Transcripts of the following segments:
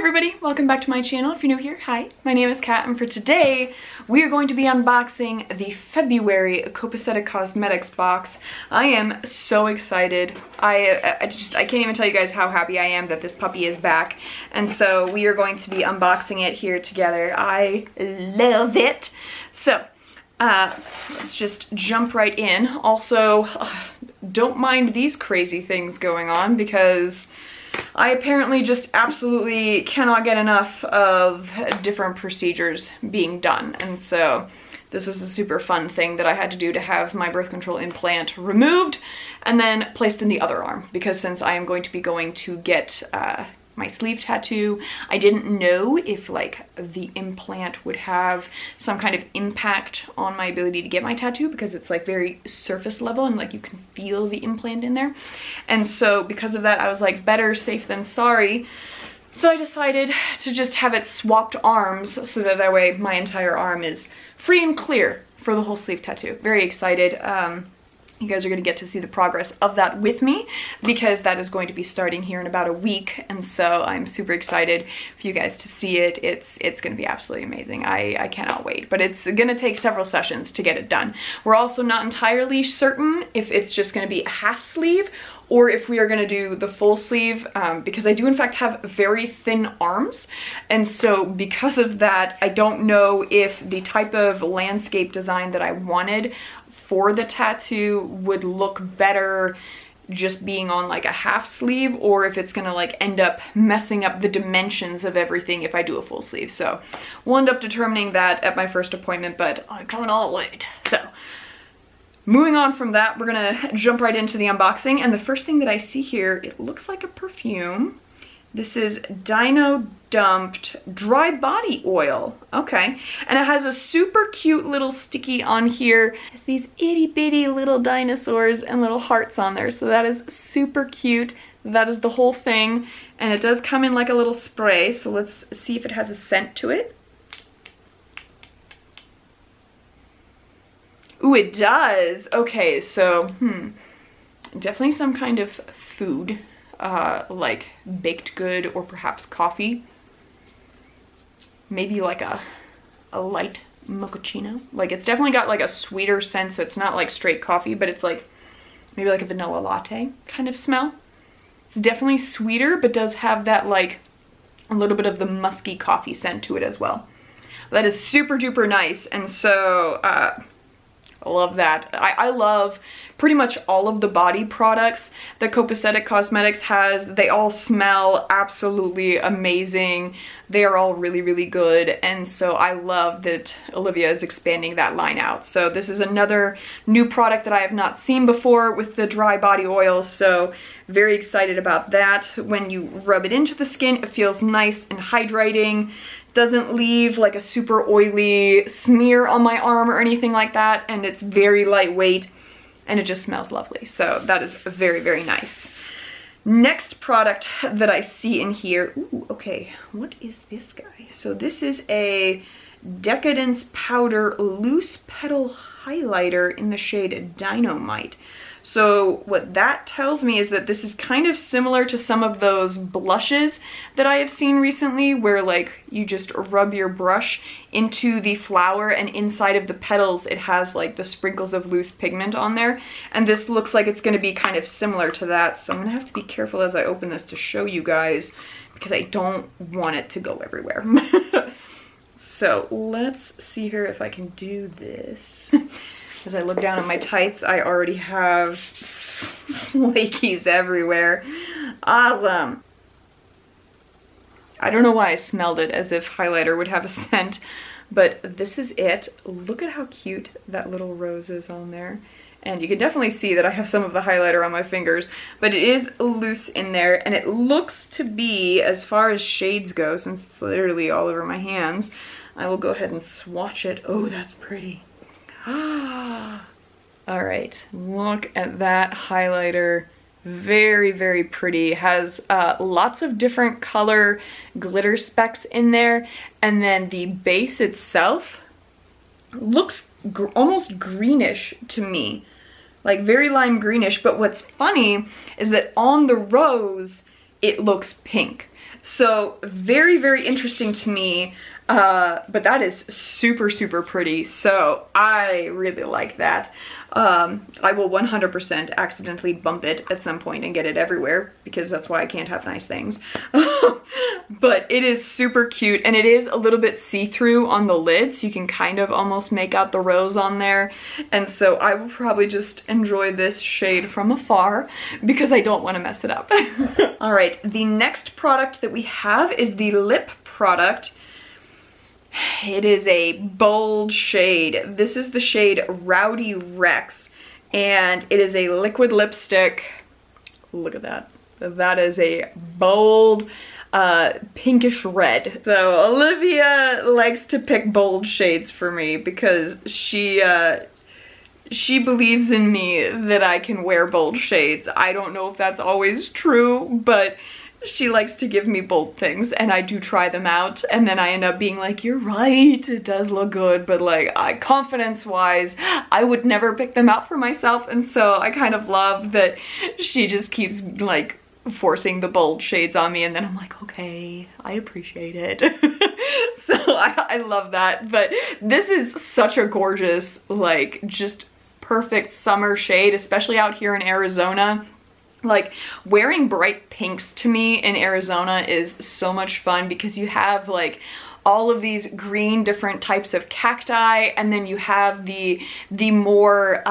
everybody, welcome back to my channel. If you're new here, hi, my name is Kat, and for today we are going to be unboxing the February Copacetic Cosmetics box. I am so excited. I can't even tell you guys how happy I am that this puppy is back, and so we are going to be unboxing it here together. I love it. So let's just jump right in. Also, don't mind these crazy things going on because I apparently just absolutely cannot get enough of different procedures being done, and so this was a super fun thing that I had to do to have my birth control implant removed and then placed in the other arm, because since I am going to be going to get my sleeve tattoo, I didn't know if like the implant would have some kind of impact on my ability to get my tattoo, because it's like very surface level and like you can feel the implant in there. And so because of that, I was like, better safe than sorry. So I decided to just have it swapped arms so that way my entire arm is free and clear for the whole sleeve tattoo. Very excited. You guys are going to get to see the progress of that with me, because that is going to be starting here in about a week, and so I'm super excited for you guys to see it. It's going to be absolutely amazing. I cannot wait, but it's going to take several sessions to get it done. We're also not entirely certain if it's just going to be a half sleeve or if we are going to do the full sleeve, because I do in fact have very thin arms, and so because of that, I don't know if the type of landscape design that I wanted for the tattoo would look better just being on like a half sleeve, or if it's gonna like end up messing up the dimensions of everything if I do a full sleeve. So we'll end up determining that at my first appointment, but I cannot wait. So moving on from that, we're gonna jump right into the unboxing, and the first thing that I see here, it looks like a perfume. This is Dino Dumped Dry Body Oil. Okay, and it has a super cute little sticky on here. It's these itty bitty little dinosaurs and little hearts on there, so that is super cute. That is the whole thing, and it does come in like a little spray, so let's see if it has a scent to it. Ooh, it does. Okay, so definitely some kind of food. Like baked good or perhaps coffee. Maybe like a light mochaccino. Like it's definitely got like a sweeter scent, so it's not like straight coffee, but it's like maybe like a vanilla latte kind of smell. It's definitely sweeter, but does have that like a little bit of the musky coffee scent to it as well. That is super duper nice, and so I love that. I love pretty much all of the body products that Copacetic Cosmetics has. They all smell absolutely amazing. They are all really, really good, and so I love that Olivia is expanding that line out. So this is another new product that I have not seen before with the dry body oils, so very excited about that. When you rub it into the skin, it feels nice and hydrating. Doesn't leave like a super oily smear on my arm or anything like that, and it's very lightweight and it just smells lovely. So that is very, very nice. Next product that I see in here, ooh, okay, what is this guy? So this is a Decadence Powder Loose Petal Highlighter in the shade Dynamite. So what that tells me is that this is kind of similar to some of those blushes that I have seen recently, where like you just rub your brush into the flower and inside of the petals it has like the sprinkles of loose pigment on there. And this looks like it's going to be kind of similar to that. So I'm going to have to be careful as I open this to show you guys, because I don't want it to go everywhere. So let's see here if I can do this. As I look down at my tights, I already have flakies everywhere. Awesome. I don't know why I smelled it as if highlighter would have a scent, but this is it. Look at how cute that little rose is on there. And you can definitely see that I have some of the highlighter on my fingers, but it is loose in there, and it looks to be, as far as shades go, since it's literally all over my hands, I will go ahead and swatch it. Oh, that's pretty. All right, look at that highlighter. Very, very pretty. Has lots of different color glitter specks in there, and then the base itself looks almost greenish to me, like very lime greenish. But what's funny is that on the rose it looks pink. So very, very interesting to me. But that is super, super pretty. So I really like that. I will 100% accidentally bump it at some point and get it everywhere, because that's why I can't have nice things. But it is super cute, and it is a little bit see-through on the lid, so you can kind of almost make out the rose on there. And so I will probably just enjoy this shade from afar because I don't want to mess it up. All right, the next product that we have is the lip product. It is a bold shade. This is the shade Rowdy Rex, and it is a liquid lipstick. Look at that. That is a bold pinkish red. So Olivia likes to pick bold shades for me because she believes in me that I can wear bold shades. I don't know if that's always true, but she likes to give me bold things, and I do try them out, and then I end up being like, you're right, it does look good, but like, confidence-wise, I would never pick them out for myself, and so I kind of love that she just keeps like forcing the bold shades on me, and then I'm like, okay, I appreciate it. So I love that, but this is such a gorgeous, like, just perfect summer shade, especially out here in Arizona. Like, wearing bright pinks to me in Arizona is so much fun because you have like all of these green different types of cacti, and then you have the more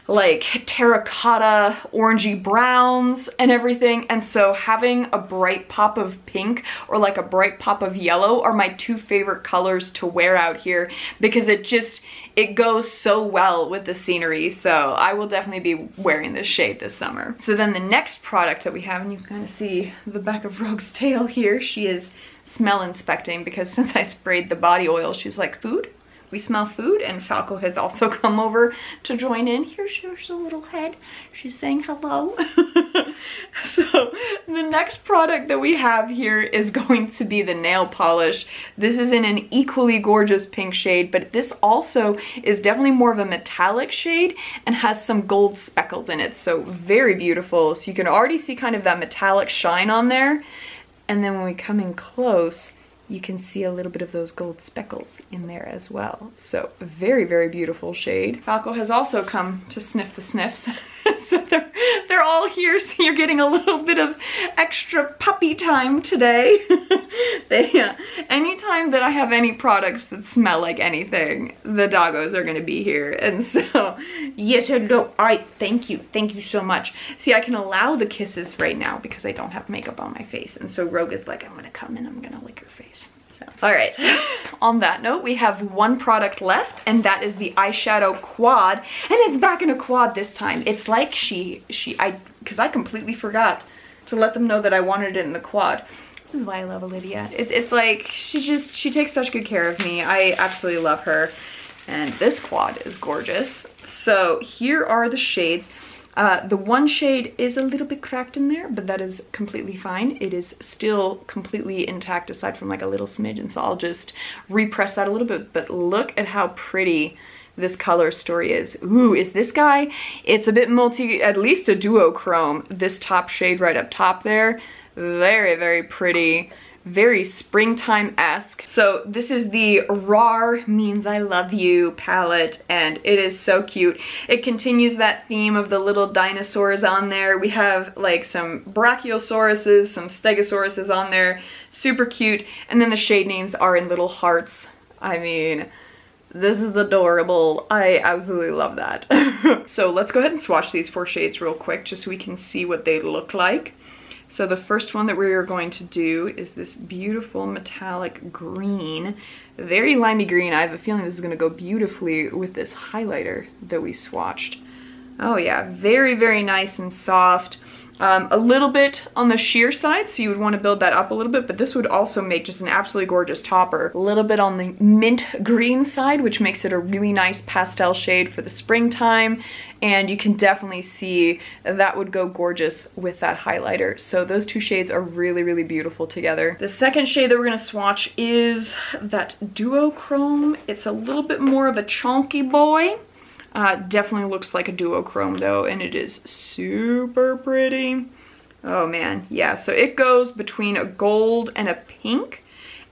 like terracotta orangey browns and everything. And so having a bright pop of pink or like a bright pop of yellow are my two favorite colors to wear out here because it goes so well with the scenery. So I will definitely be wearing this shade this summer. So then the next product that we have, and you can kind of see the back of Rogue's tail here, she is smell inspecting because since I sprayed the body oil, she's like, food? We smell food. And Falco has also come over to join in. Here's a little head. She's saying hello. So the next product that we have here is going to be the nail polish. This is in an equally gorgeous pink shade, but this also is definitely more of a metallic shade and has some gold speckles in it. So very beautiful. So you can already see kind of that metallic shine on there. And then when we come in close, you can see a little bit of those gold speckles in there as well. So very, very beautiful shade. Falco has also come to sniff the sniffs. So they're all here, so you're getting a little bit of extra puppy time today. Anytime that I have any products that smell like anything, the doggos are gonna be here. And so, yes, no, thank you so much. See, I can allow the kisses right now because I don't have makeup on my face. And so Rogue is like, I'm gonna come and I'm gonna lick your face. So. All right, on that note, we have one product left, and that is the eyeshadow quad, and it's back in a quad this time. It's like because I completely forgot to let them know that I wanted it in the quad. This is why I love Olivia. It's like, she takes such good care of me. I absolutely love her, and this quad is gorgeous. So here are the shades. The one shade is a little bit cracked in there, but that is completely fine. It is still completely intact aside from like a little smidge, and so I'll just repress that a little bit. But look at how pretty this color story is. Ooh, is this guy? It's a bit at least a duochrome. This top shade right up top there, very, very pretty. Very springtime-esque. So this is the RAR Means I Love You palette, and it is so cute. It continues that theme of the little dinosaurs on there. We have like some brachiosauruses, some stegosauruses on there. Super cute. And then the shade names are in little hearts. I mean, this is adorable. I absolutely love that. So let's go ahead and swatch these 4 shades real quick just so we can see what they look like. So the first one that we are going to do is this beautiful metallic green, very limey green. I have a feeling this is going to go beautifully with this highlighter that we swatched. Oh yeah, very, very nice and soft. A little bit on the sheer side, so you would want to build that up a little bit, but this would also make just an absolutely gorgeous topper. A little bit on the mint green side, which makes it a really nice pastel shade for the springtime, and you can definitely see that would go gorgeous with that highlighter. So those 2 shades are really, really beautiful together. The second shade that we're going to swatch is that duochrome. It's a little bit more of a chunky boy. Definitely looks like a duochrome though, and it is super pretty. Oh man, yeah, so it goes between a gold and a pink.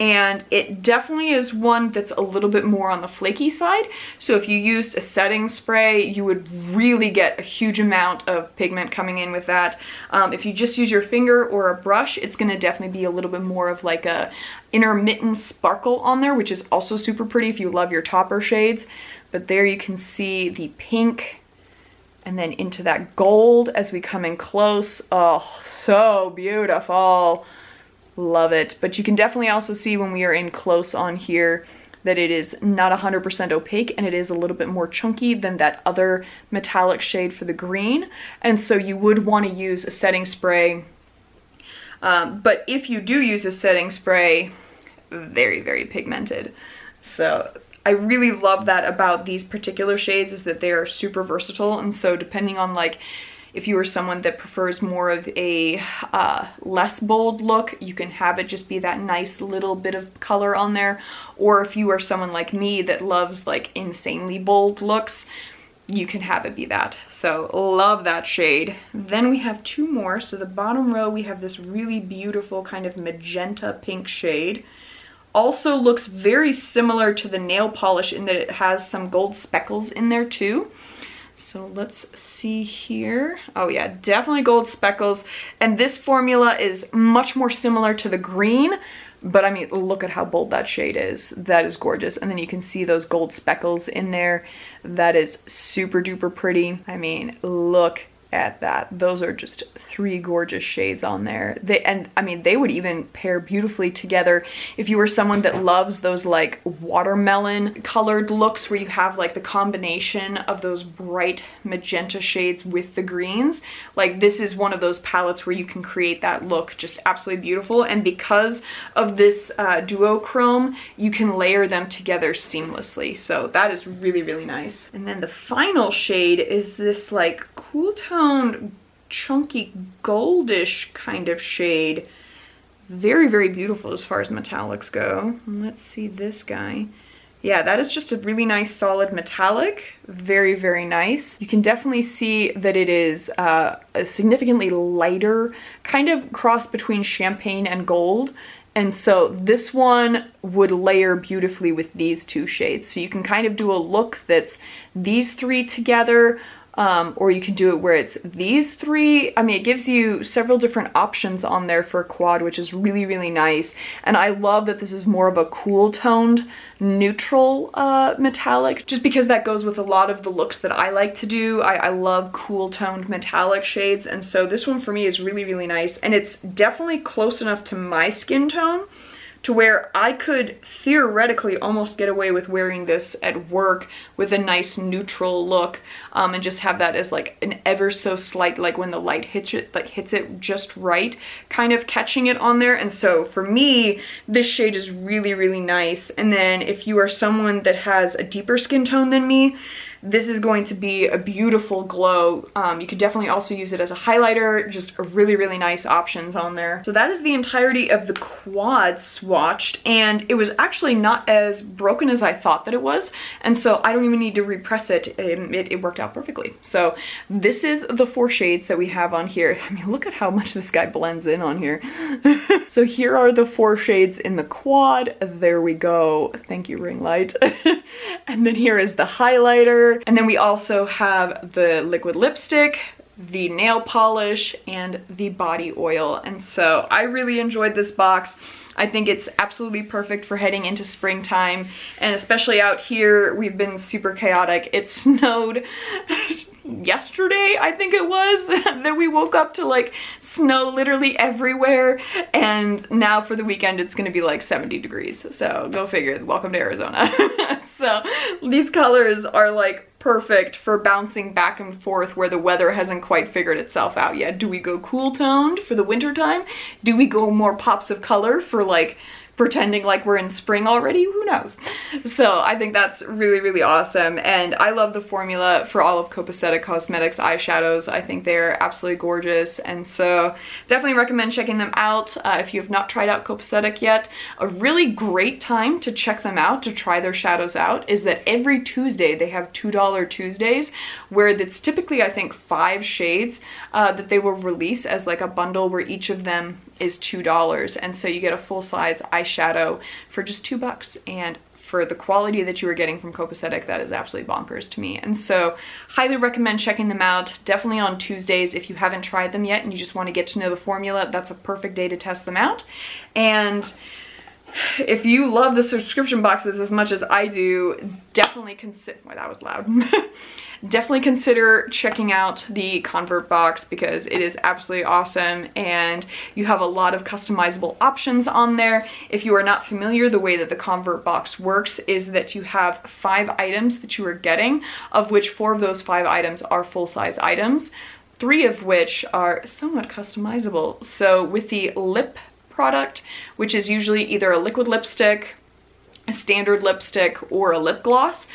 And it definitely is one that's a little bit more on the flaky side. So if you used a setting spray, you would really get a huge amount of pigment coming in with that. If you just use your finger or a brush, it's gonna definitely be a little bit more of like a intermittent sparkle on there, which is also super pretty if you love your topper shades. But there you can see the pink and then into that gold as we come in close. Oh, so beautiful. Love it. But you can definitely also see when we are in close on here that it is not 100% opaque and it is a little bit more chunky than that other metallic shade for the green. And so you would want to use a setting spray. But if you do use a setting spray, very, very pigmented. So I really love that about these particular shades, is that they are super versatile. And so depending on like, if you are someone that prefers more of a less bold look, you can have it just be that nice little bit of color on there. Or if you are someone like me that loves like insanely bold looks, you can have it be that. So love that shade. Then we have two more. So the bottom row, we have this really beautiful kind of magenta pink shade. Also looks very similar to the nail polish in that it has some gold speckles in there too. So let's see here. Oh yeah, definitely gold speckles. And this formula is much more similar to the green, but I mean, look at how bold that shade is. That is gorgeous. And then you can see those gold speckles in there. That is super duper pretty. I mean, look at that. Those are just three gorgeous shades on there. They would even pair beautifully together if you were someone that loves those like watermelon colored looks where you have like the combination of those bright magenta shades with the greens. Like this is one of those palettes where you can create that look just absolutely beautiful. And because of this duochrome, you can layer them together seamlessly. So that is really, really nice. And then the final shade is this like cool tone, chunky goldish kind of shade. Very, very beautiful as far as metallics go. Let's see this guy. Yeah, that is just a really nice solid metallic. Very, very nice. You can definitely see that it is a significantly lighter kind of cross between champagne and gold. And so this one would layer beautifully with these two shades. So you can kind of do a look that's these three together, or you can do it where it's these three. I mean, it gives you several different options on there for a quad, which is really, really nice. And I love that this is more of a cool toned neutral metallic, just because that goes with a lot of the looks that I like to do. I love cool toned metallic shades, and so this one for me is really, really nice. And it's definitely close enough to my skin tone to where I could theoretically almost get away with wearing this at work with a nice neutral look, and just have that as like an ever so slight, like when the light hits it just right, kind of catching it on there. And so for me, this shade is really, really nice. And then if you are someone that has a deeper skin tone than me, this is going to be a beautiful glow. You could definitely also use it as a highlighter, just a really, really nice options on there. So that is the entirety of the quad swatched, and it was actually not as broken as I thought that it was, and so I don't even need to repress it. It worked out perfectly. So this is the 4 shades that we have on here. I mean, look at how much this guy blends in on here. So here are the 4 shades in the quad. There we go. Thank you, ring light. And then here is the highlighter. And then we also have the liquid lipstick, the nail polish, and the body oil. And so I really enjoyed this box. I think it's absolutely perfect for heading into springtime, and especially out here, we've been super chaotic. It snowed yesterday, I think it was, that we woke up to like snow literally everywhere, and now for the weekend it's gonna be like 70 degrees. So go figure, welcome to Arizona. So these colors are like perfect for bouncing back and forth where the weather hasn't quite figured itself out yet. Do we go cool toned for the winter time? Do we go more pops of color for like pretending like we're in spring already, who knows? So I think that's really, really awesome. And I love the formula for all of Copacetic Cosmetics eyeshadows. I think they're absolutely gorgeous. And so definitely recommend checking them out if you have not tried out Copacetic yet. A really great time to check them out, to try their shadows out, is that every Tuesday they have $2 Tuesdays, where it's typically, I think, 5 shades that they will release as like a bundle where each of them is $2, and so you get a full-size eyeshadow for just $2, and for the quality that you are getting from Copacetic, that is absolutely bonkers to me. And so highly recommend checking them out, definitely on Tuesdays. If you haven't tried them yet and you just want to get to know the formula, that's a perfect day to test them out. And if you love the subscription boxes as much as I do, definitely consider, well, that was loud. Definitely consider checking out the Convert box, because it is absolutely awesome and you have a lot of customizable options on there. If you are not familiar, the way that the Convert box works is that you have 5 items that you are getting, of which 4 of those 5 items are full-size items, 3 of which are somewhat customizable. So with the lip product, which is usually either a liquid lipstick, a standard lipstick, or a lip gloss,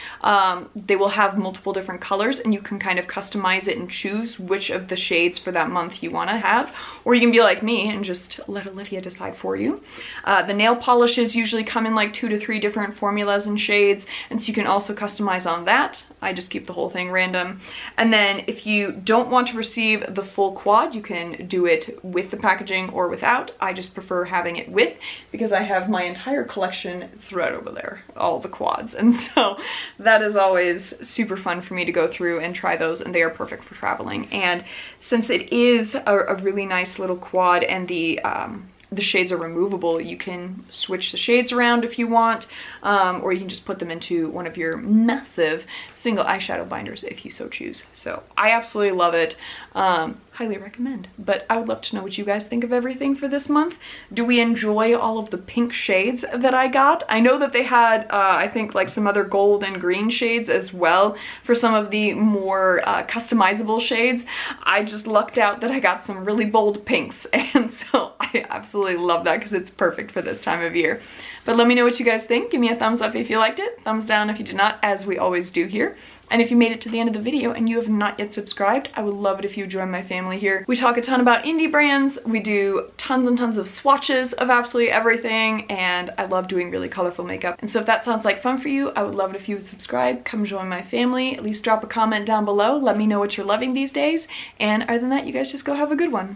they will have multiple different colors, and you can kind of customize it and choose which of the shades for that month you want to have, or you can be like me and just let Olivia decide for you. The nail polishes usually come in like 2 to 3 different formulas and shades, and so you can also customize on that. I just keep the whole thing random. And then if you don't want to receive the full quad, you can do it with the packaging or without. I just prefer having it with, because I have my entire collection throughout over there, all the quads, and so that is always super fun for me to go through and try those, and they are perfect for traveling. And since it is a really nice little quad, and the shades are removable, you can switch the shades around if you want, or you can just put them into one of your massive single eyeshadow binders if you so choose. So I absolutely love it. Highly recommend. But I would love to know what you guys think of everything for this month. Do we enjoy all of the pink shades that I got? I know that they had, I think, like some other gold and green shades as well for some of the more customizable shades. I just lucked out that I got some really bold pinks, and so I absolutely love that because it's perfect for this time of year. But let me know what you guys think. Give me a thumbs up if you liked it, thumbs down if you did not, as we always do here. And if you made it to the end of the video and you have not yet subscribed, I would love it if you join my family here. We talk a ton about indie brands, we do tons and tons of swatches of absolutely everything, and I love doing really colorful makeup. And so if that sounds like fun for you, I would love it if you would subscribe, come join my family, at least drop a comment down below, let me know what you're loving these days, and other than that, you guys just go have a good one.